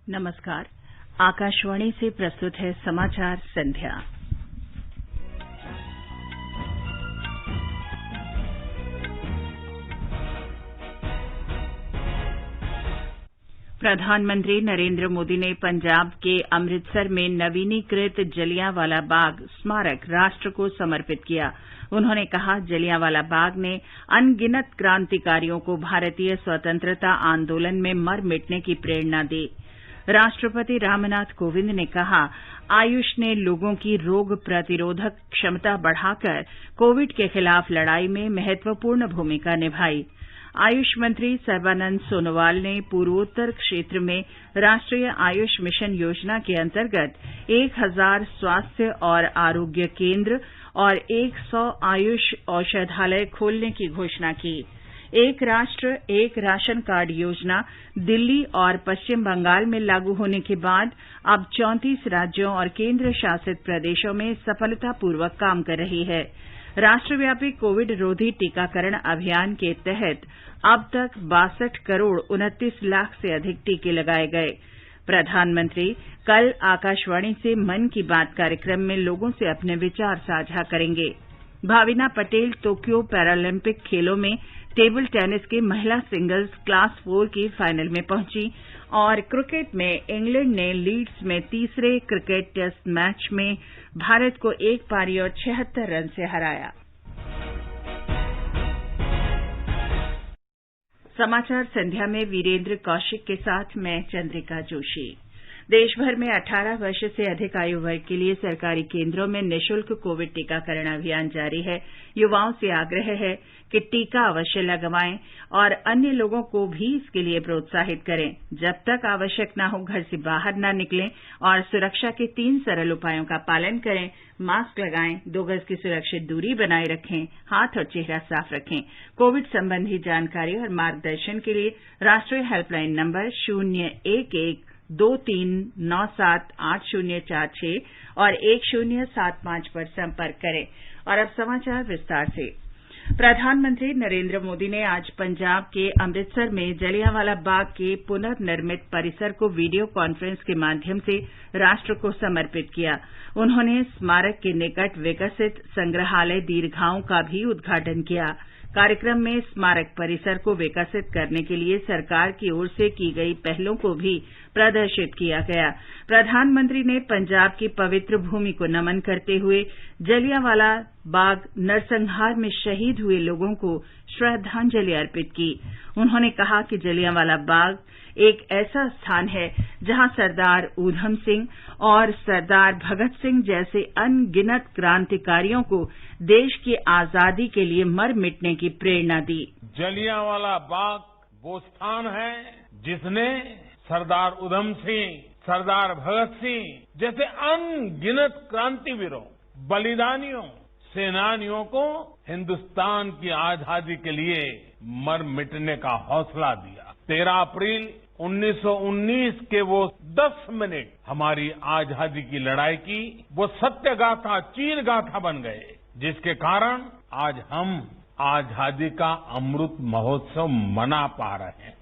नमस्कार। आकाशवाणी से प्रस्तुत है समाचार संध्या। प्रधानमंत्री नरेंद्र मोदी ने पंजाब के अमृतसर में नवीनीकृत जलियांवाला बाग स्मारक राष्ट्र को समर्पित किया। उन्होंने कहा, जलियांवाला बाग ने अनगिनत क्रांतिकारियों को भारतीय स्वतंत्रता आंदोलन में मर मिटने की प्रेरणा दी। राष्ट्रपति रामनाथ कोविंद ने कहा, आयुष ने लोगों की रोग प्रतिरोधक क्षमता बढ़ाकर कोविड के खिलाफ लड़ाई में महत्वपूर्ण भूमिका निभाई। आयुष मंत्री सर्बानंद सोनोवाल ने पूर्वोत्तर क्षेत्र में राष्ट्रीय आयुष मिशन योजना के अंतर्गत 1000 स्वास्थ्य और आरोग्य केंद्र और 100 आयुष औषधालय खोलने की घोषणा की। एक राष्ट्र एक राशन कार्ड योजना दिल्ली और पश्चिम बंगाल में लागू होने के बाद अब 34 राज्यों और केंद्र शासित प्रदेशों में सफलतापूर्वक काम कर रही है। राष्ट्रव्यापी कोविड रोधी टीकाकरण अभियान के तहत अब तक 62 करोड़ 29 लाख से अधिक टीके लगाए गए। प्रधानमंत्री कल आकाशवाणी से मन की बात कार्यक्रम में लोगों से अपने विचार साझा करेंगे। भाविना पटेल टोक्यो पैरालंपिक खेलों में टेबल टेनिस के महिला सिंगल्स क्लास 4 की फाइनल में पहुंची और क्रिकेट में इंग्लैंड ने लीड्स में तीसरे क्रिकेट टेस्ट मैच में भारत को 1 पारी और 76 रन से हराया। समाचार संध्या में वीरेंद्र कौशिक के साथ मैं चंद्रिका जोशी। देश भर में 18 वर्ष से अधिक आयु वर्ग के लिए सरकारी केंद्रों में निःशुल्क कोविड टीकाकरण अभियान जारी है। युवाओं से आग्रह है कि टीका अवश्य लगवाएं और अन्य लोगों को भी इसके लिए प्रोत्साहित करें। जब तक आवश्यक न हो, घर से बाहर न निकलें और सुरक्षा के 3 सरल उपायों का पालन करें। मास्क लगाएं, 2 गज की सुरक्षित दूरी बनाए रखें, हाथ और चेहरा साफ रखें। कोविड संबंधी जानकारी और मार्गदर्शन के लिए राष्ट्रीय हेल्पलाइन नंबर 011-2397-8046 और 1075 पर संपर्क करें। और अब समाचार विस्तार से। प्रधानमंत्री नरेंद्र मोदी ने आज पंजाब के अमृतसर में जलियांवाला बाग के पुनर्निर्मित परिसर को वीडियो कॉन्फ्रेंस के माध्यम से राष्ट्र को समर्पित किया। उन्होंने स्मारक के निकट विकसित संग्रहालय दीर्घाओं का भी उद्घाटन किया। कार्यक्रम में स्मारक परिसर को विकसित करने के लिए सरकार की ओर से की गई पहलों को भी प्रदर्शित किया गया। प्रधानमंत्री ने पंजाब की पवित्र भूमि को नमन करते हुए जलियांवाला बाग नरसंहार में शहीद हुए लोगों को श्रद्धांजलि अर्पित की। उन्होंने कहा कि जलियांवाला बाग एक ऐसा स्थान है जहां सरदार ऊधम सिंह और सरदार भगत सिंह जैसे अनगिनत क्रांतिकारियों को देश की आजादी के लिए मर मिटने की प्रेरणा दी। जलियांवाला बाग वो स्थान है जिसने सरदार ऊधम सिंह, सरदार भगत सिंह जैसे अनगिनत क्रांतिवीरों, बलिदानियों, सेनानियों को हिंदुस्तान की आजादी के लिए मर मिटने का हौसला दिया। 13 अप्रैल 1919 के वो 10 मिनट हमारी आजादी की लड़ाई की वो सत्य गाथा, चीर गाथा बन गए, जिसके कारण आज हम आजादी का अमृत महोत्सव मना पा रहे हैं।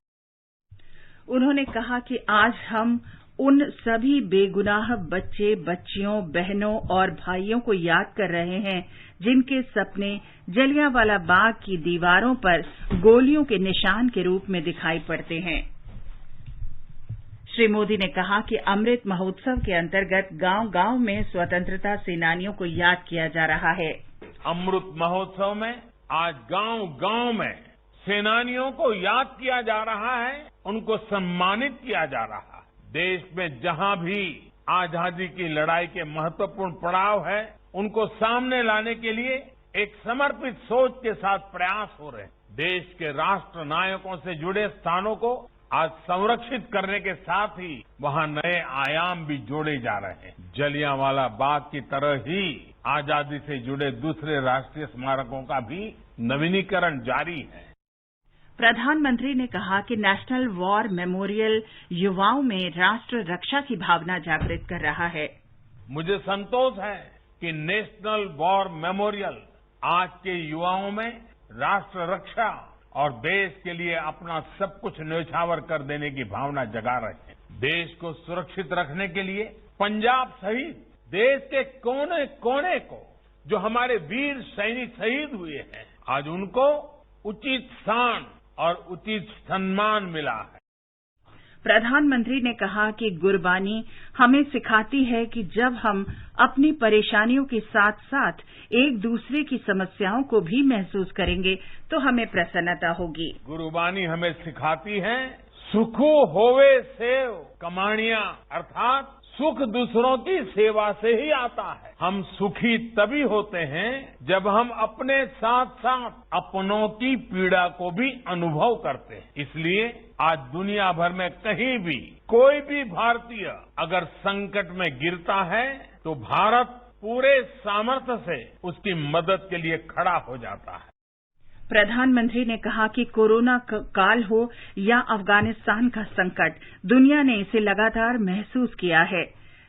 उन्होंने कहा कि आज हम उन सभी बेगुनाह बच्चे, बच्चियों, बहनों और भाइयों को याद कर रहे हैं जिनके सपने जलियांवाला बाग की दीवारों पर गोलियों के निशान के रूप में दिखाई पड़ते हैं। श्री मोदी ने कहा कि अमृत महोत्सव के अंतर्गत गांव-गांव में स्वतंत्रता सेनानियों को याद किया जा रहा है। अमृत महोत्सव में आज गांव-गांव में सेनानियों को याद किया जा रहा है, उनको सम्मानित किया जा रहा है। देश में जहां भी आजादी की लड़ाई के महत्वपूर्ण पड़ाव है, उनको सामने लाने के लिए एक समर्पित सोच के साथ प्रयास हो रहे हैं। देश के राष्ट्र नायकों से जुड़े स्थानों को आज संरक्षित करने के साथ ही वहां नए आयाम भी जोड़े जा रहे हैं। जलियांवाला बाग की तरह ही आजादी से जुड़े दूसरे राष्ट्रीय स्मारकों का भी नवीनीकरण जारी है। प्रधानमंत्री ने कहा कि नेशनल वॉर मेमोरियल युवाओं में राष्ट्र रक्षा की भावना जागृत कर रहा है। मुझे संतोष है कि नेशनल वॉर मेमोरियल आज के युवाओं में राष्ट्र रक्षा और देश के लिए अपना सब कुछ न्यौछावर कर देने की भावना जगा रहे हैं। देश को सुरक्षित रखने के लिए पंजाब सहित देश के कोने कोने को जो हमारे वीर सैनिक शहीद हुए हैं, आज उनको उचित स्थान और उचित सम्मान मिला है। प्रधानमंत्री ने कहा कि गुरबानी हमें सिखाती है कि जब हम अपनी परेशानियों के साथ साथ एक दूसरे की समस्याओं को भी महसूस करेंगे तो हमें प्रसन्नता होगी। गुरबानी हमें सिखाती है सुखो होवे सेव कमाणिया, अर्थात सुख दूसरों की सेवा से ही आता है। हम सुखी तभी होते हैं जब हम अपने साथ साथ अपनों की पीड़ा को भी अनुभव करते हैं। इसलिए आज दुनिया भर में कहीं भी कोई भी भारतीय अगर संकट में गिरता है तो भारत पूरे सामर्थ्य से उसकी मदद के लिए खड़ा हो जाता है। प्रधानमंत्री ने कहा कि कोरोना काल हो या अफगानिस्तान का संकट, दुनिया ने इसे लगातार महसूस किया है।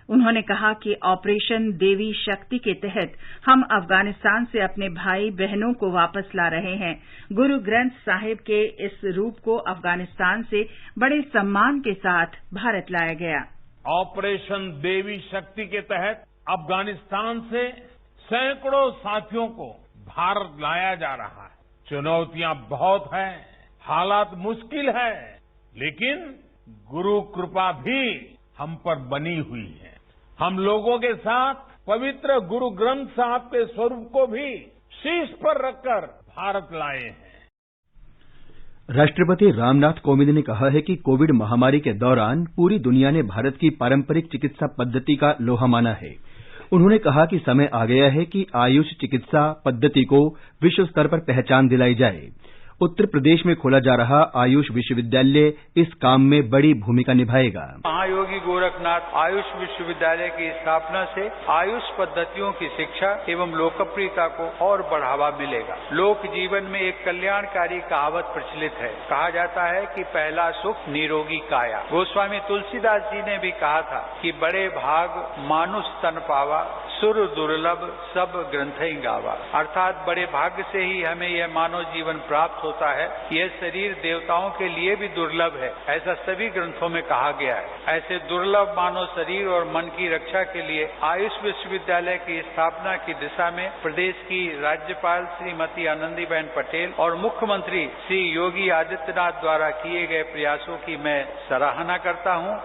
उन्होंने कहा कि ऑपरेशन देवी शक्ति के तहत हम अफगानिस्तान से अपने भाई बहनों को वापस ला रहे हैं। गुरु ग्रंथ साहिब के इस रूप को अफगानिस्तान से बड़े सम्मान के साथ भारत लाया गया। ऑपरेशन देवी शक्ति के तहत अफगानिस्तान से सैकड़ों साथियों को भारत लाया जा रहा है। चुनौतियां बहुत हैं, हालात मुश्किल है, लेकिन गुरु कृपा भी हम पर बनी हुई है। हम लोगों के साथ पवित्र गुरु ग्रंथ साहब के स्वरूप को भी शीर्ष पर रखकर भारत लाए हैं। राष्ट्रपति रामनाथ कोविंद ने कहा है कि कोविड महामारी के दौरान पूरी दुनिया ने भारत की पारंपरिक चिकित्सा पद्धति का लोहा माना है। उन्होंने कहा कि समय आ गया है कि आयुष चिकित्सा पद्धति को विश्व स्तर पर पहचान दिलाई जाए। उत्तर प्रदेश में खोला जा रहा आयुष विश्वविद्यालय इस काम में बड़ी भूमिका निभाएगा। महायोगी गोरखनाथ आयुष विश्वविद्यालय की स्थापना से आयुष पद्धतियों की शिक्षा एवं लोकप्रियता को और बढ़ावा मिलेगा। लोक जीवन में एक कल्याणकारी कहावत प्रचलित है, कहा जाता है कि पहला सुख निरोगी काया। गोस्वामी तुलसीदास जी ने भी कहा था कि बड़े भाग मानुष तन पावा, सुर दुर्लभ सब ग्रंथई गावा। अर्थात बड़े भाग्य से ही हमें यह मानव जीवन प्राप्त होता है। यह शरीर देवताओं के लिए भी दुर्लभ है, ऐसा सभी ग्रंथों में कहा गया है। ऐसे दुर्लभ मानव शरीर और मन की रक्षा के लिए आयुष विश्वविद्यालय की स्थापना की दिशा में प्रदेश की राज्यपाल श्रीमती आनंदीबेन पटेल और मुख्यमंत्री श्री योगी आदित्यनाथ द्वारा किए गए प्रयासों की मैं सराहना करता हूं।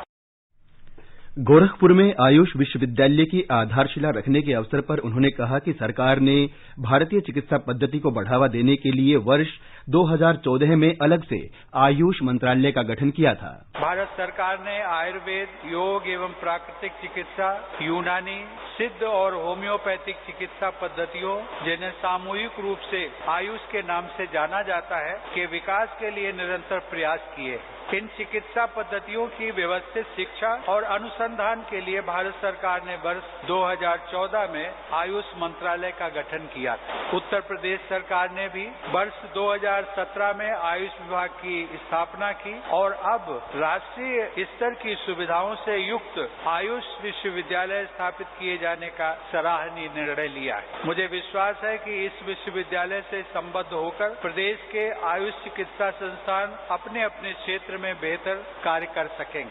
गोरखपुर में आयुष विश्वविद्यालय की आधारशिला रखने के अवसर पर उन्होंने कहा कि सरकार ने भारतीय चिकित्सा पद्धति को बढ़ावा देने के लिए वर्ष 2014 में अलग से आयुष मंत्रालय का गठन किया था। भारत सरकार ने आयुर्वेद, योग एवं प्राकृतिक चिकित्सा, यूनानी, सिद्ध और होम्योपैथिक चिकित्सा पद्धतियों, जिन्हें सामूहिक रूप से आयुष के नाम से जाना जाता है, के विकास के लिए निरंतर प्रयास किए। इन चिकित्सा पद्धतियों की व्यवस्थित शिक्षा और अनुसंधान के लिए भारत सरकार ने वर्ष 2014 में आयुष मंत्रालय का गठन किया। उत्तर प्रदेश सरकार ने भी वर्ष 2017 में आयुष विभाग की स्थापना की और अब राष्ट्रीय स्तर की सुविधाओं से युक्त आयुष विश्वविद्यालय स्थापित किए जाने का सराहनीय निर्णय लिया है। मुझे विश्वास है कि इस विश्वविद्यालय से संबद्ध होकर प्रदेश के आयुष चिकित्सा संस्थान अपने अपने क्षेत्र में बेहतर कार्य कर सकेंगे।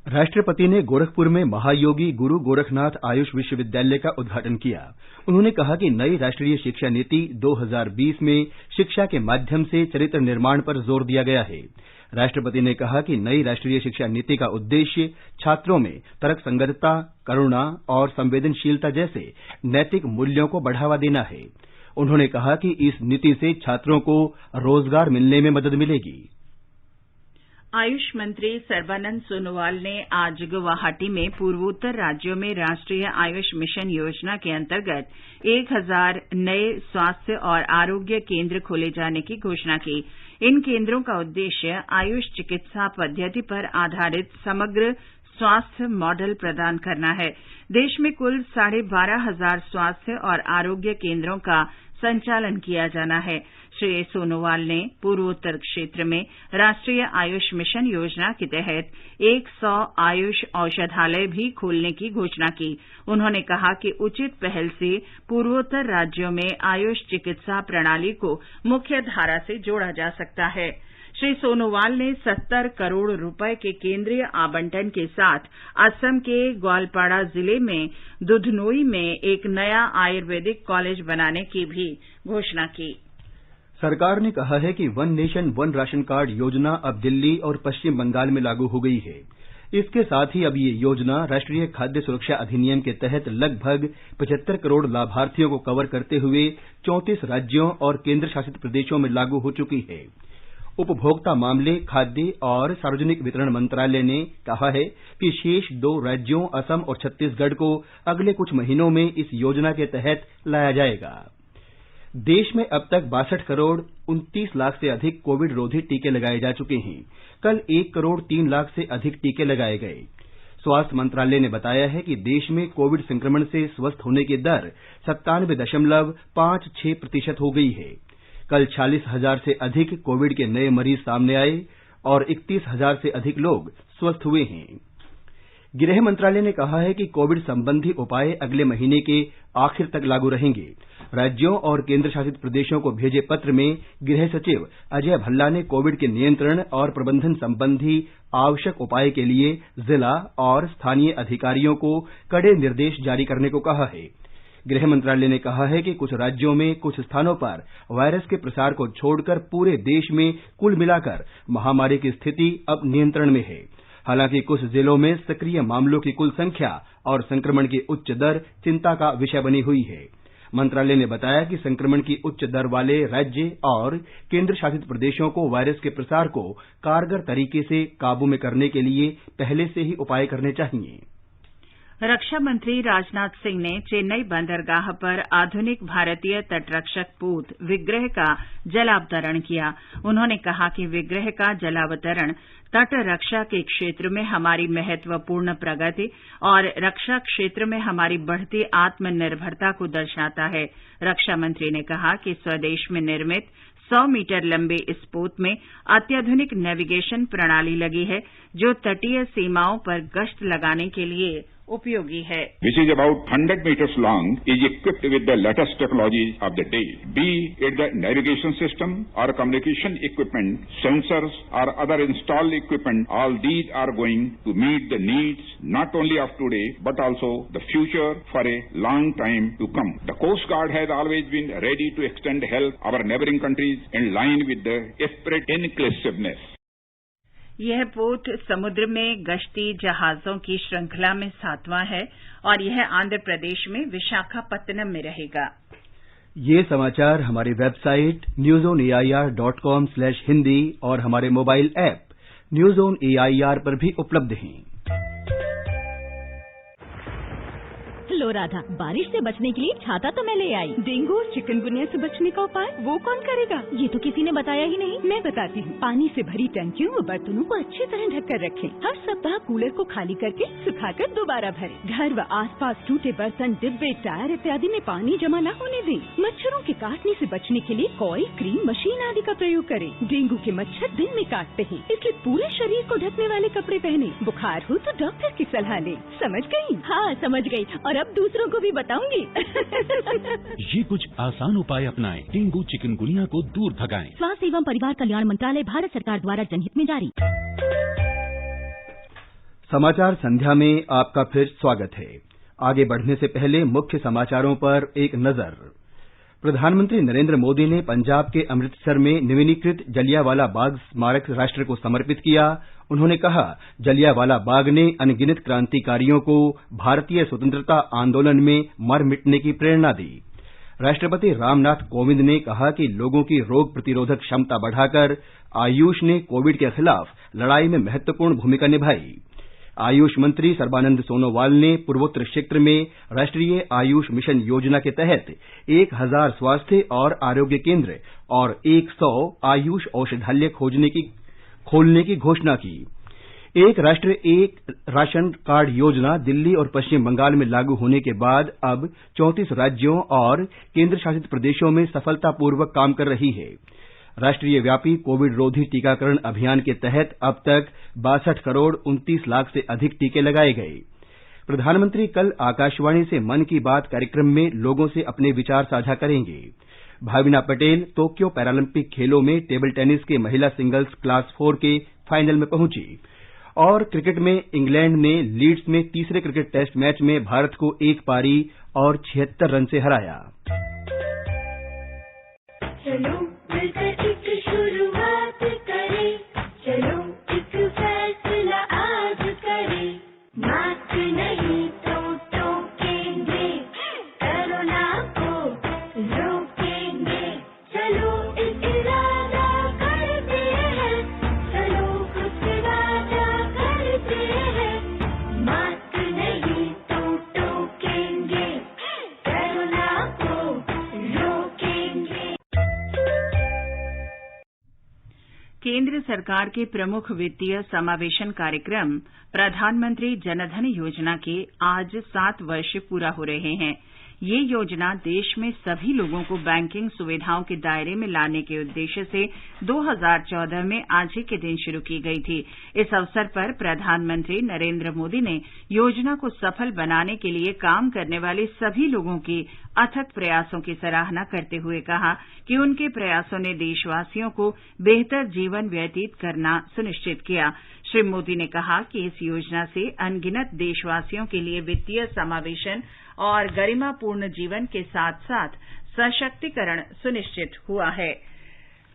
राष्ट्रपति ने गोरखपुर में महायोगी गुरु गोरखनाथ आयुष विश्वविद्यालय का उद्घाटन किया। उन्होंने कहा कि नई राष्ट्रीय शिक्षा नीति 2020 में शिक्षा के माध्यम से चरित्र निर्माण पर जोर दिया गया है। राष्ट्रपति ने कहा कि नई राष्ट्रीय शिक्षा नीति का उद्देश्य छात्रों में तर्कसंगतता, करुणा और संवेदनशीलता जैसे नैतिक मूल्यों को बढ़ावा देना है। उन्होंने कहा कि इस नीति से छात्रों को रोजगार मिलने में मदद मिलेगी। आयुष मंत्री सर्बानंद सोनोवाल ने आज गुवाहाटी में पूर्वोत्तर राज्यों में राष्ट्रीय आयुष मिशन योजना के अंतर्गत 1000 नए स्वास्थ्य और आरोग्य केंद्र खोले जाने की घोषणा की। इन केंद्रों का उद्देश्य आयुष चिकित्सा पद्धति पर आधारित समग्र स्वास्थ्य मॉडल प्रदान करना है। देश में कुल 12,500 स्वास्थ्य और आरोग्य केंद्रों का संचालन किया जाना है। श्री सोनोवाल ने पूर्वोत्तर क्षेत्र में राष्ट्रीय आयुष मिशन योजना के तहत 100 आयुष औषधालय भी खोलने की घोषणा की। उन्होंने कहा कि उचित पहल से पूर्वोत्तर राज्यों में आयुष चिकित्सा प्रणाली को मुख्य धारा से जोड़ा जा सकता है। श्री सोनोवाल ने 70 करोड़ रुपए के केंद्रीय आवंटन के साथ असम के ग्वालपाड़ा जिले में दुधनोई में एक नया आयुर्वेदिक कॉलेज बनाने की भी घोषणा की। सरकार ने कहा है कि one nation one ration card योजना अब दिल्ली और पश्चिम बंगाल में लागू हो गई है। इसके साथ ही अब ये योजना राष्ट्रीय खाद्य सुरक्षा अधिनियम के तहत लगभग 75 करोड़ लाभार्थियों को कवर करते हुए 34 राज्यों और केंद्र शासित प्रदेशों में लागू हो चुकी है। उपभोक्ता मामले, खाद्य और सार्वजनिक वितरण मंत्रालय ने कहा है कि शेष 2 राज्यों असम और छत्तीसगढ़ को अगले कुछ महीनों में इस योजना के तहत लाया जाएगा। देश में अब तक 62 करोड़ 29 लाख से अधिक कोविड रोधी टीके लगाए जा चुके हैं। कल 1 करोड़ 3 लाख से अधिक टीके लगाए गए। स्वास्थ्य मंत्रालय ने बताया है कि देश में कोविड संक्रमण से स्वस्थ होने की दर 97.56% हो गई है। कल 46,000 से अधिक कोविड के नए मरीज सामने आए और 31,000 से अधिक लोग स्वस्थ हुए हैं। गृह मंत्रालय ने कहा है कि कोविड संबंधी उपाय अगले महीने के आखिर तक लागू रहेंगे। राज्यों और केंद्र शासित प्रदेशों को भेजे पत्र में गृह सचिव अजय भल्ला ने कोविड के नियंत्रण और प्रबंधन संबंधी आवश्यक उपाय के लिए जिला और स्थानीय अधिकारियों को कड़े निर्देश जारी करने को कहा है। गृह मंत्रालय ने कहा है कि कुछ राज्यों में कुछ स्थानों पर वायरस के प्रसार को छोड़कर पूरे देश में कुल मिलाकर महामारी की स्थिति अब नियंत्रण में है। हालांकि कुछ जिलों में सक्रिय मामलों की कुल संख्या और संक्रमण की उच्च दर चिंता का विषय बनी हुई है। मंत्रालय ने बताया कि संक्रमण की उच्च दर वाले राज्य और केंद्र शासित प्रदेशों को वायरस के प्रसार को कारगर तरीके से काबू में करने के लिए पहले से ही उपाय करने चाहिए। रक्षा मंत्री राजनाथ सिंह ने चेन्नई बंदरगाह पर आधुनिक भारतीय तटरक्षक पोत विग्रह का जलावतरण किया। उन्होंने कहा कि विग्रह का जलावतरण तट रक्षा के क्षेत्र में हमारी महत्वपूर्ण प्रगति और रक्षा क्षेत्र में हमारी बढ़ती आत्मनिर्भरता को दर्शाता है। रक्षा मंत्री ने कहा कि स्वदेश में निर्मित 100 मीटर लंबे इस पोत में अत्याधुनिक नेविगेशन प्रणाली लगी है, जो तटीय सीमाओं पर गश्त लगाने के लिए उपयोगी है। Which is about 100 meters long, is equipped with the latest technologies of the day, be it the navigation system or communication equipment, sensors or other installed equipment. All these are going to meet the needs not only of today but also the future for a long time to come. The Coast Guard has always been ready to extend help our neighboring countries in line with the spirit inclusiveness. यह पोत समुद्र में गश्ती जहाजों की श्रृंखला में 7वां है और यह आंध्र प्रदेश में विशाखापत्तनम में रहेगा। ये समाचार हमारी वेबसाइट newzoneair.com/hindi और हमारे mobile app news on AIR पर भी उपलब्ध हैं। लो राधा, बारिश से बचने के लिए छाता तो मैं ले आई। डेंगू और चिकनगुनिया से बचने का उपाय वो कौन करेगा? ये तो किसी ने बताया ही नहीं। मैं बताती हूँ। पानी से भरी टंकियों व बर्तनों को अच्छी तरह ढककर रखें। हर सप्ताह कूलर को खाली करके सुखाकर दोबारा भरें। घर व आसपास टूटे बर्तन, डिब्बे, टायर इत्यादि में पानी जमा न होने दें। मच्छरों के काटने से बचने के लिए कॉइल, क्रीम, मशीन आदि का प्रयोग करें। डेंगू के मच्छर दिन में काटते हैं, इसलिए पूरे शरीर को ढकने वाले कपड़े पहने। बुखार हो तो डॉक्टर की सलाह लें। समझ गयी? हाँ, समझ गयी और अब दूसरों को भी बताऊंगी। ये कुछ आसान उपाय अपनाएं, डेंगू चिकनगुनिया को दूर भगाएं। स्वास्थ्य एवं परिवार कल्याण मंत्रालय, भारत सरकार द्वारा जनहित में जारी। समाचार संध्या में आपका फिर स्वागत है। आगे बढ़ने से पहले मुख्य समाचारों पर एक नजर। प्रधानमंत्री नरेंद्र मोदी ने पंजाब के अमृतसर में नवीनीकृत जलियांवाला बाग स्मारक राष्ट्र को समर्पित किया। उन्होंने कहा, जलियांवाला बाग ने अनगिनत क्रांतिकारियों को भारतीय स्वतंत्रता आंदोलन में मर मिटने की प्रेरणा दी। राष्ट्रपति रामनाथ कोविंद ने कहा कि लोगों की रोग प्रतिरोधक क्षमता बढ़ाकर आयुष ने कोविड के खिलाफ लड़ाई में महत्वपूर्ण भूमिका निभाई। आयुष मंत्री सर्बानंद सोनोवाल ने पूर्वोत्तर क्षेत्र में राष्ट्रीय आयुष मिशन योजना के तहत 1000 स्वास्थ्य और आरोग्य केंद्र और 100 आयुष औषधालय खोलने की घोषणा की। एक राष्ट्र एक राशन कार्ड योजना दिल्ली और पश्चिम बंगाल में लागू होने के बाद अब 34 राज्यों और केंद्र शासित प्रदेशों में सफलतापूर्वक काम कर रही है। राष्ट्रीय व्यापी कोविड रोधी टीकाकरण अभियान के तहत अब तक 62 करोड़ 29 लाख से अधिक टीके लगाए गए। प्रधानमंत्री कल आकाशवाणी से मन की बात कार्यक्रम में लोगों से अपने विचार साझा करेंगे। भाविना पटेल टोक्यो पैरालंपिक खेलों में टेबल टेनिस के महिला सिंगल्स क्लास 4 के फाइनल में पहुंची। और क्रिकेट में इंग्लैंड ने लीड्स में तीसरे क्रिकेट टेस्ट मैच में भारत को 1 पारी और 76 रन से हराया। चलो मिलकर एक शुरुआत करें, चलो एक फैसला आज करें, मास्क नहीं तो टोकेंगे, कोरोना को रोकेंगे, चलो एक इरादा करते हैं, चलो कुछ वादा करते हैं, मास्क नहीं तो टोकेंगे, कोरोना को रोकेंगे। केंद्र सरकार के प्रमुख वित्तीय समावेशन कार्यक्रम प्रधानमंत्री जनधन योजना के आज 7 वर्ष पूरा हो रहे हैं। ये योजना देश में सभी लोगों को बैंकिंग सुविधाओं के दायरे में लाने के उद्देश्य से 2014 में आज ही के दिन शुरू की गई थी। इस अवसर पर प्रधानमंत्री नरेंद्र मोदी ने योजना को सफल बनाने के लिए काम करने वाले सभी लोगों के अथक प्रयासों की सराहना करते हुए कहा कि उनके प्रयासों ने देशवासियों को बेहतर जीवन व्यतीत करना सुनिश्चित किया। श्री मोदी ने कहा कि इस योजना से अनगिनत देशवासियों के लिए वित्तीय समावेशन और गरिमापूर्ण जीवन के साथ साथ सशक्तिकरण सुनिश्चित हुआ है।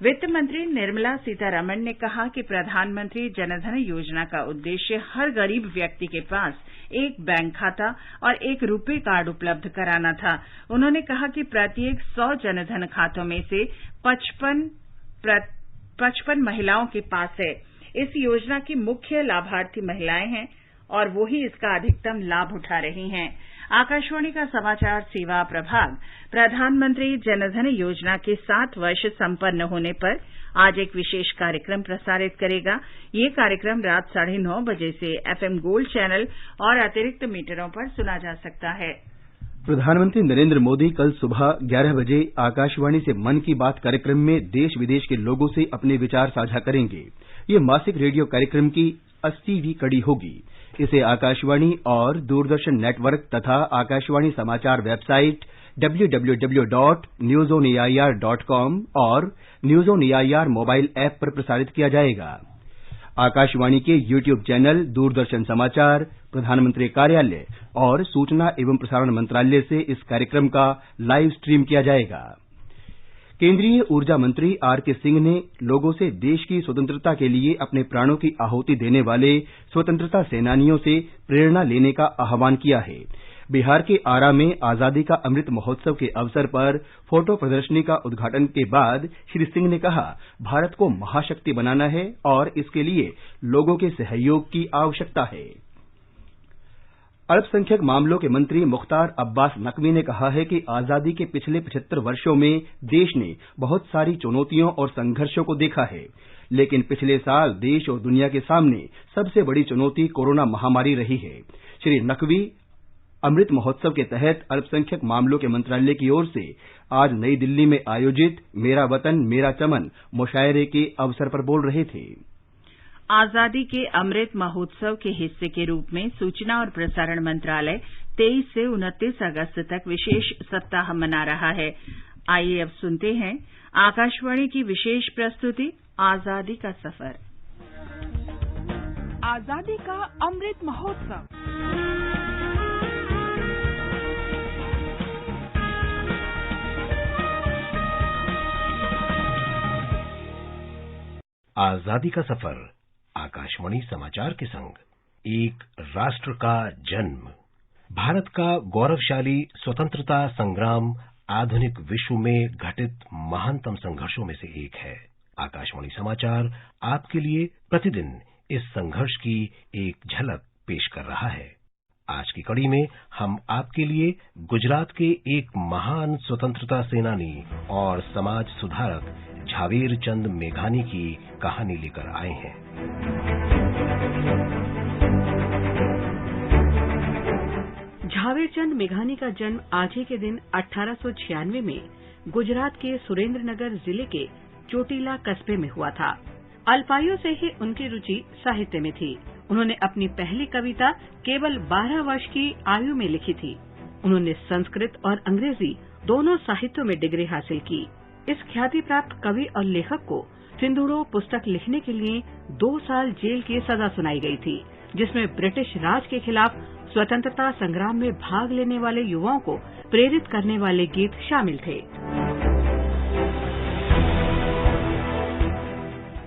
वित्त मंत्री निर्मला सीतारमण ने कहा कि प्रधानमंत्री जनधन योजना का उद्देश्य हर गरीब व्यक्ति के पास एक बैंक खाता और एक रुपे कार्ड उपलब्ध कराना था। उन्होंने कहा कि प्रत्येक 100 जनधन खातों में से 55 महिलाओं के पास है। इस योजना की मुख्य लाभार्थी महिलाएं हैं और वो ही इसका अधिकतम लाभ उठा रही हैं। आकाशवाणी का समाचार सेवा प्रभाग प्रधानमंत्री जनधन योजना के 7 वर्ष संपन्न होने पर आज एक विशेष कार्यक्रम प्रसारित करेगा। ये कार्यक्रम रात 9:30 बजे से FM गोल्ड चैनल और अतिरिक्त मीटरों पर सुना जा सकता है। प्रधानमंत्री नरेंद्र मोदी कल सुबह 11 बजे आकाशवाणी से मन की बात कार्यक्रम में देश विदेश के लोगों से अपने विचार साझा करेंगे। ये मासिक रेडियो कार्यक्रम की 80वीं कड़ी होगी। इसे आकाशवाणी और दूरदर्शन नेटवर्क तथा आकाशवाणी समाचार वेबसाइट www.newsonair.com और news on AIR mobile app पर प्रसारित किया जाएगा। आकाशवाणी के YouTube चैनल, दूरदर्शन समाचार, प्रधानमंत्री कार्यालय और सूचना एवं प्रसारण मंत्रालय से इस कार्यक्रम का लाइव स्ट्रीम किया जाएगा। केंद्रीय ऊर्जा मंत्री आर.के. सिंह ने लोगों से देश की स्वतंत्रता के लिए अपने प्राणों की आहुति देने वाले स्वतंत्रता सेनानियों से प्रेरणा लेने का आह्वान किया है। बिहार के आरा में आजादी का अमृत महोत्सव के अवसर पर फोटो प्रदर्शनी का उद्घाटन के बाद श्री सिंह ने कहा, भारत को महाशक्ति बनाना है और इसके लिए लोगों के सहयोग की आवश्यकता है। अल्पसंख्यक मामलों के मंत्री मुख्तार अब्बास नकवी ने कहा है कि आजादी के पिछले 75 वर्षों में देश ने बहुत सारी चुनौतियों और संघर्षों को देखा है, लेकिन पिछले साल देश और दुनिया के सामने सबसे बड़ी चुनौती कोरोना महामारी रही है। श्री नकवी अमृत महोत्सव के तहत अल्पसंख्यक मामलों के मंत्रालय की ओर से आज नई दिल्ली में आयोजित मेरा वतन मेरा चमन मुशायरे के अवसर पर बोल रहे थे। आजादी के अमृत महोत्सव के हिस्से के रूप में सूचना और प्रसारण मंत्रालय 23 से 29 अगस्त तक विशेष सप्ताह मना रहा है। आइए अब सुनते हैं आकाशवाणी की विशेष प्रस्तुति आजादी का सफर। आजादी का अमृत महोत्सव। आजादी का सफर आकाशवाणी समाचार के संग एक राष्ट्र का जन्म। भारत का गौरवशाली स्वतंत्रता संग्राम आधुनिक विश्व में घटित महानतम संघर्षों में से एक है। आकाशवाणी समाचार आपके लिए प्रतिदिन इस संघर्ष की एक झलक पेश कर रहा है। आज की कड़ी में हम आपके लिए गुजरात के एक महान स्वतंत्रता सेनानी और समाज सुधारक झावेर चंद मेघानी की कहानी लेकर आए हैं। झावेर चंद मेघानी का जन्म आज ही के दिन 1896 में गुजरात के सुरेंद्रनगर जिले के चोटीला कस्बे में हुआ था। अल्पायु से ही उनकी रुचि साहित्य में थी। उन्होंने अपनी पहली कविता केवल 12 वर्ष की आयु में लिखी थी। उन्होंने संस्कृत और अंग्रेजी दोनों साहित्यों में डिग्री हासिल की। इस ख्याति प्राप्त कवि और लेखक को सिंधुडो पुस्तक लिखने के लिए 2 साल जेल की सजा सुनाई गई थी, जिसमें ब्रिटिश राज के खिलाफ स्वतंत्रता संग्राम में भाग लेने वाले युवाओं को प्रेरित करने वाले गीत शामिल थे।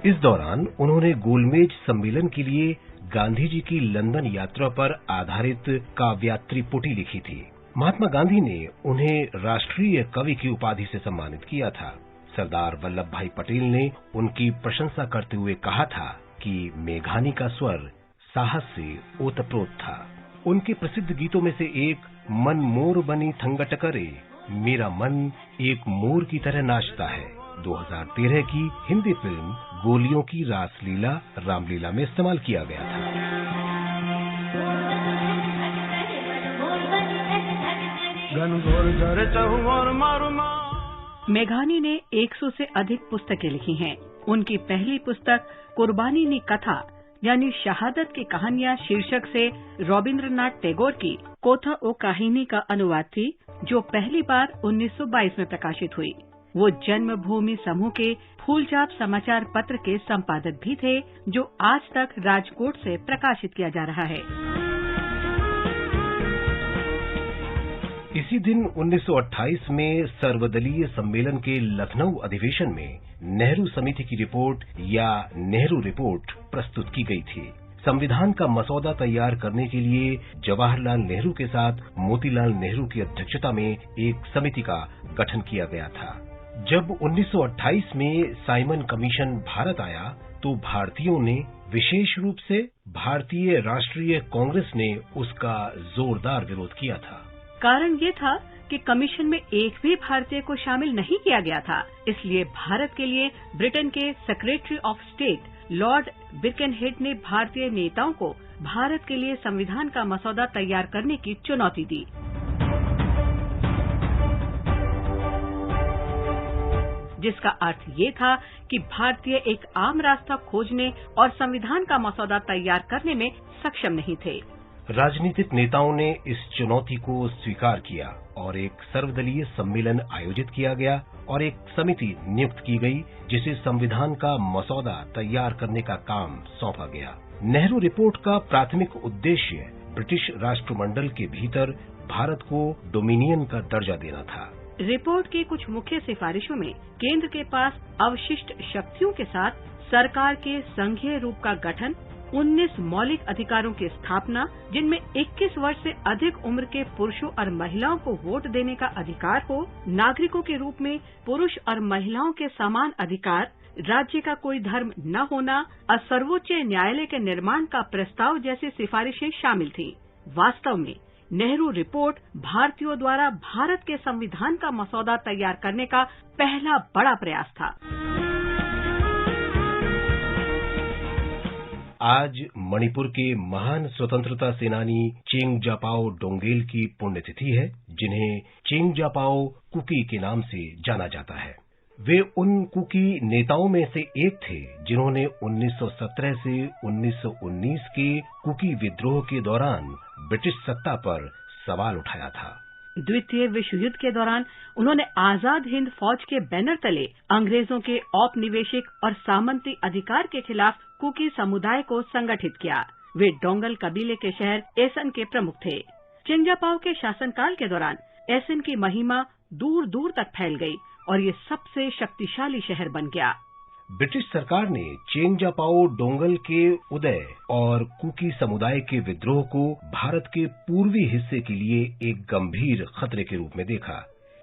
इस दौरान उन्होंने गोलमेज सम्मेलन के लिए गांधी जी की लंदन यात्रा पर आधारित काव्यात्रिपुटी लिखी थी। महात्मा गांधी ने उन्हें राष्ट्रीय कवि की उपाधि से सम्मानित किया था। सरदार वल्लभ भाई पटेल ने उनकी प्रशंसा करते हुए कहा था कि मेघानी का स्वर साहस से ओतप्रोत था। उनके प्रसिद्ध गीतों में से एक मन मोर बनी थंगट करे, मेरा मन एक मोर की तरह नाचता है 2013 की हिंदी फिल्म गोलियों की रासलीला रामलीला में इस्तेमाल किया गया था। मेघानी ने 100 से अधिक पुस्तकें लिखी हैं। उनकी पहली पुस्तक कुर्बानी नी कथा यानी शहादत की कहानियां शीर्षक से रविंद्रनाथ टैगोर की कोथा ओ काहिनी का अनुवाद थी, जो पहली बार 1922 में प्रकाशित हुई। वो जन्मभूमि समूह के फूलचाप समाचार पत्र के संपादक भी थे, जो आज तक राजकोट से प्रकाशित किया जा रहा है। इसी दिन 1928 में सर्वदलीय सम्मेलन के लखनऊ अधिवेशन में नेहरू समिति की रिपोर्ट या नेहरू रिपोर्ट प्रस्तुत की गई थी। संविधान का मसौदा तैयार करने के लिए जवाहरलाल नेहरू के साथ मोतीलाल नेहरू की अध्यक्षता में एक समिति का गठन किया गया था। जब 1928 में साइमन कमीशन भारत आया तो भारतीयों ने, विशेष रूप से भारतीय राष्ट्रीय कांग्रेस ने उसका जोरदार विरोध किया था। कारण ये था कि कमीशन में एक भी भारतीय को शामिल नहीं किया गया था। इसलिए भारत के लिए ब्रिटेन के सेक्रेटरी ऑफ स्टेट लॉर्ड बिरकेनहेड ने भारतीय नेताओं को भारत के लिए संविधान का मसौदा तैयार करने की चुनौती दी। जिसका अर्थ ये था कि भारतीय एक आम रास्ता खोजने और संविधान का मसौदा तैयार करने में सक्षम नहीं थे। राजनीतिक नेताओं ने इस चुनौती को स्वीकार किया और एक सर्वदलीय सम्मेलन आयोजित किया गया और एक समिति नियुक्त की गई, जिसे संविधान का मसौदा तैयार करने का काम सौंपा गया। नेहरू रिपोर्ट का प्राथमिक उद्देश्य ब्रिटिश राष्ट्रमंडल के भीतर भारत को डोमिनियन का दर्जा देना था। रिपोर्ट की कुछ मुख्य सिफारिशों में केंद्र के पास अवशिष्ट शक्तियों के साथ सरकार के संघीय रूप का गठन, 19 मौलिक अधिकारों की स्थापना, जिनमें 21 वर्ष से अधिक उम्र के पुरुषों और महिलाओं को वोट देने का अधिकार हो, नागरिकों के रूप में पुरुष और महिलाओं के समान अधिकार, राज्य का कोई धर्म न होना और सर्वोच्च न्यायालय के निर्माण का प्रस्ताव जैसी सिफारिशें शामिल थीं। वास्तव में नेहरू रिपोर्ट भारतीयों द्वारा भारत के संविधान का मसौदा तैयार करने का पहला बड़ा प्रयास था। आज मणिपुर के महान स्वतंत्रता सेनानी चेंगजापाओ डोंगेल की पुण्यतिथि है, जिन्हें चेंगजापाओ कुकी के नाम से जाना जाता है। वे उन कुकी नेताओं में से एक थे जिन्होंने 1917 से 1919 के कुकी विद्रोह के दौरान ब्रिटिश सत्ता पर सवाल उठाया था। द्वितीय विश्व युद्ध के दौरान उन्होंने आजाद हिंद फौज के बैनर तले अंग्रेजों के औपनिवेशिक और सामंती अधिकार के खिलाफ कुकी समुदाय को संगठित किया। वे डोंगल कबीले के शहर एसन के प्रमुख थे। चेंगजापाओ के शासनकाल के दौरान एसन की महिमा दूर दूर तक फैल गई और ये सबसे शक्तिशाली शहर बन गया। ब्रिटिश सरकार ने चेंगजापाओ डोंगल के उदय और कुकी समुदाय के विद्रोह को भारत के पूर्वी हिस्से के लिए एक गंभीर खतरे के रूप में देखा।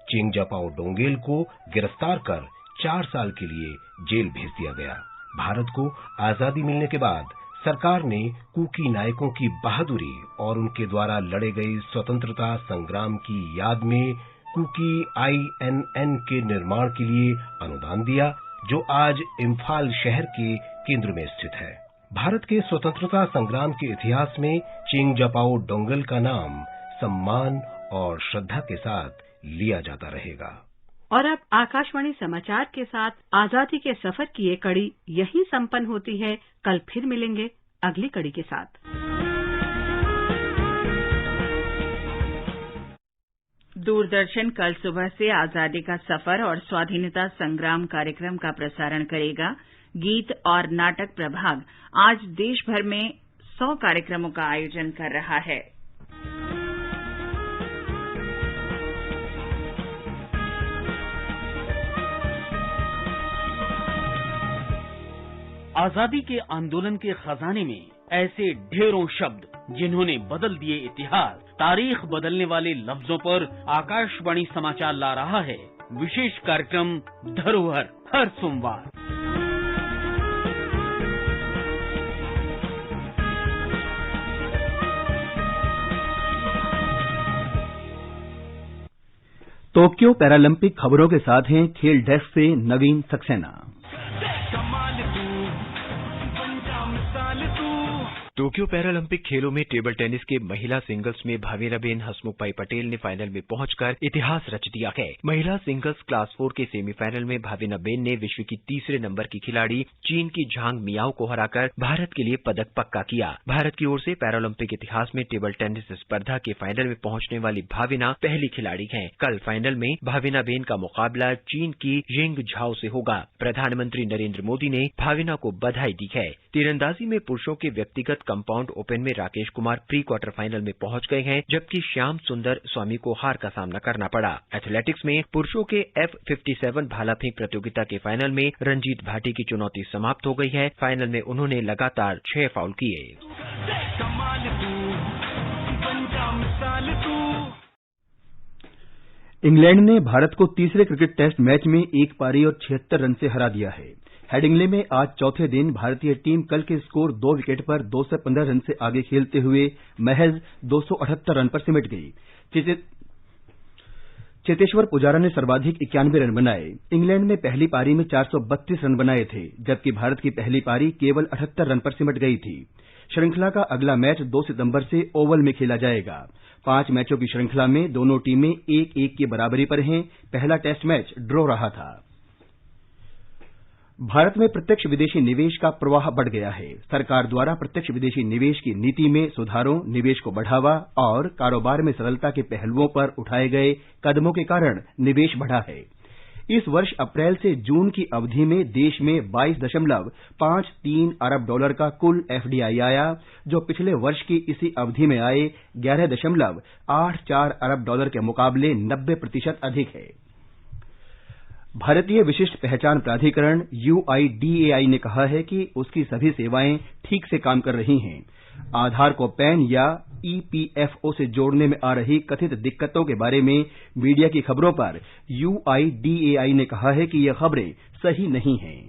चेंगजापाओ डोंगेल को गिरफ्तार कर 4 साल के लिए जेल भेज दिया गया। भारत को आजादी मिलने के बाद सरकार ने कुकी नायकों की बहादुरी और उनके द्वारा लड़े गए स्वतंत्रता संग्राम की याद में कुकी INN के निर्माण के लिए अनुदान दिया, जो आज इम्फाल शहर के केंद्र में स्थित है। भारत के स्वतंत्रता संग्राम के इतिहास में चेंगजापाओ डोंगल का नाम सम्मान और श्रद्धा के साथ लिया जाता रहेगा। और अब आकाशवाणी समाचार के साथ आजादी के सफर की ये कड़ी यहीं संपन्न होती है। कल फिर मिलेंगे अगली कड़ी के साथ। दूरदर्शन कल सुबह से आजादी का सफर और स्वाधीनता संग्राम कार्यक्रम का प्रसारण करेगा। गीत और नाटक प्रभाग आज देश भर में 100 कार्यक्रमों का आयोजन कर रहा है। आजादी के आंदोलन के खजाने में ऐसे ढेरों शब्द जिन्होंने बदल दिए इतिहास। तारीख बदलने वाले लफ्जों पर आकाशवाणी समाचार ला रहा है विशेष कार्यक्रम धरोहर, हर सोमवार। टोक्यो पैरालंपिक खबरों के साथ हैं खेल डेस्क से नवीन सक्सेना। टोक्यो पैरालंपिक खेलों में टेबल टेनिस के महिला सिंगल्स में भाविनाबेन हसमुखभाई पटेल ने फाइनल में पहुंचकर इतिहास रच दिया है। महिला सिंगल्स क्लास 4 के सेमीफाइनल में भाविनाबेन ने विश्व की तीसरे नंबर की खिलाड़ी चीन की झांग मियाओ को हराकर भारत के लिए पदक पक्का किया। भारत की ओर से पैरालंपिक इतिहास में टेबल टेनिस स्पर्धा के फाइनल में पहुंचने वाली भाविना पहली खिलाड़ी है। कल फाइनल में भाविनाबेन का मुकाबला चीन की यिंग झाओ से होगा। प्रधानमंत्री नरेंद्र मोदी ने भाविना को बधाई दी है। तीरंदाजी में पुरुषों के व्यक्तिगत कंपाउंड ओपन में Rakesh Kumar pre quarter final में पहुंच गए हैं, जबकि श्याम सुंदर स्वामी को हार का सामना करना पड़ा। एथलेटिक्स में पुरुषों के F57 भाला फेंक प्रतियोगिता के फाइनल में रंजीत भाटी की चुनौती समाप्त हो गई है। फाइनल में उन्होंने लगातार 6 फाउल किए। इंग्लैंड ने भारत को तीसरे क्रिकेट टेस्ट मैच में 1 पारी और 76 रन से हरा दिया है। हेडिंग्ले में आज चौथे दिन भारतीय टीम कल के स्कोर 2 विकेट पर 215 रन से आगे खेलते हुए महज 278 रन पर सिमट गई। चेतेश्वर पुजारा ने सर्वाधिक 91 रन बनाए। इंग्लैंड ने पहली पारी में 432 रन बनाए थे, जबकि भारत की पहली पारी केवल 78 रन पर सिमट गई थी। श्रृंखला का अगला मैच 2 सितंबर से ओवल में खेला जाएगा। 5 मैचों की श्रृंखला में दोनों टीमें 1-1 की बराबरी पर हैं। पहला टेस्ट मैच ड्रॉ रहा था। भारत में प्रत्यक्ष विदेशी निवेश का प्रवाह बढ़ गया है। सरकार द्वारा प्रत्यक्ष विदेशी निवेश की नीति में सुधारों, निवेश को बढ़ावा और कारोबार में सरलता के पहलुओं पर उठाए गए कदमों के कारण निवेश बढ़ा है। इस वर्ष अप्रैल से जून की अवधि में देश में 22.53 अरब डॉलर का कुल एफडीआई आया, जो पिछले वर्ष की इसी अवधि में आए 11.84 अरब डॉलर के मुकाबले 90% अधिक है। भारतीय विशिष्ट पहचान प्राधिकरण UIDAI ने कहा है कि उसकी सभी सेवाएं ठीक से काम कर रही हैं। आधार को पैन या EPFO से जोड़ने में आ रही कथित दिक्कतों के बारे में मीडिया की खबरों पर UIDAI ने कहा है कि ये खबरें सही नहीं हैं।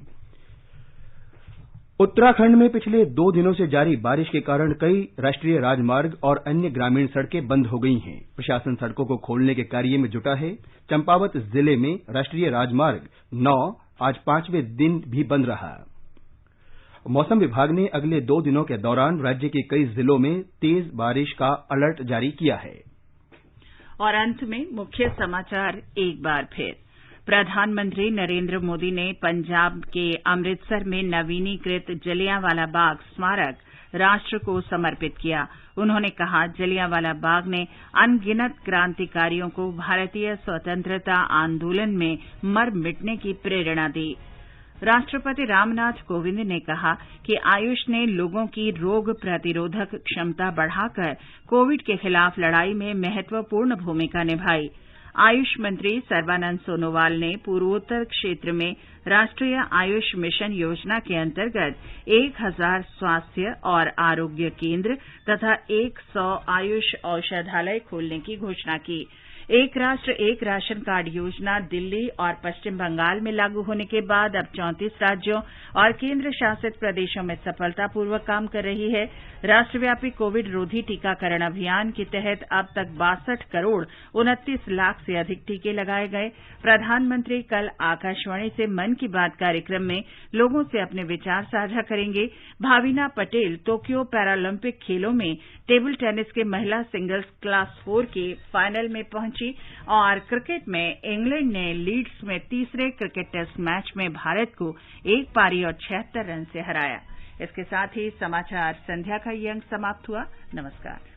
उत्तराखंड में पिछले 2 दिनों से जारी बारिश के कारण कई राष्ट्रीय राजमार्ग और अन्य ग्रामीण सड़कें बंद हो गई हैं। प्रशासन सड़कों को खोलने के कार्य में जुटा है। चंपावत जिले में राष्ट्रीय राजमार्ग 9 आज 5वें दिन भी बंद रहा। मौसम विभाग ने अगले 2 दिनों के दौरान राज्य के कई जिलों में तेज बारिश का अलर्ट जारी किया है। और अंत में मुख्य समाचार एक बार फिर। प्रधानमंत्री नरेंद्र मोदी ने पंजाब के अमृतसर में नवीनीकृत जलियांवाला बाग स्मारक राष्ट्र को समर्पित किया। उन्होंने कहा, जलियांवाला बाग ने अनगिनत क्रांतिकारियों को भारतीय स्वतंत्रता आंदोलन में मर मिटने की प्रेरणा दी। राष्ट्रपति रामनाथ कोविंद ने कहा कि आयुष ने लोगों की रोग प्रतिरोधक क्षमता बढ़ाकर कोविड के खिलाफ लड़ाई में महत्वपूर्ण भूमिका निभाई। आयुष मंत्री सर्बानंद सोनोवाल ने पूर्वोत्तर क्षेत्र में राष्ट्रीय आयुष मिशन योजना के अंतर्गत 1000 स्वास्थ्य और आरोग्य केंद्र तथा 100 आयुष औषधालय खोलने की घोषणा की। एक राष्ट्र एक राशन कार्ड योजना दिल्ली और पश्चिम बंगाल में लागू होने के बाद अब 34 राज्यों और केंद्र शासित प्रदेशों में सफलतापूर्वक काम कर रही है। राष्ट्रव्यापी कोविड रोधी टीकाकरण अभियान के तहत अब तक 62 करोड़ 29 लाख से अधिक टीके लगाए गए। प्रधानमंत्री कल आकाशवाणी से मन की बात कार्यक्रम में लोगों से अपने विचार साझा करेंगे। भाविना पटेल टोक्यो पैरालंपिक खेलों में टेबल टेनिस के महिला सिंगल्स क्लास 4 के फाइनल में पहुंची और क्रिकेट में इंग्लैंड ने लीड्स में तीसरे क्रिकेट टेस्ट मैच में भारत को 1 पारी और 76 रन से हराया। इसके साथ ही समाचार संध्या का ये अंक समाप्त हुआ। नमस्कार।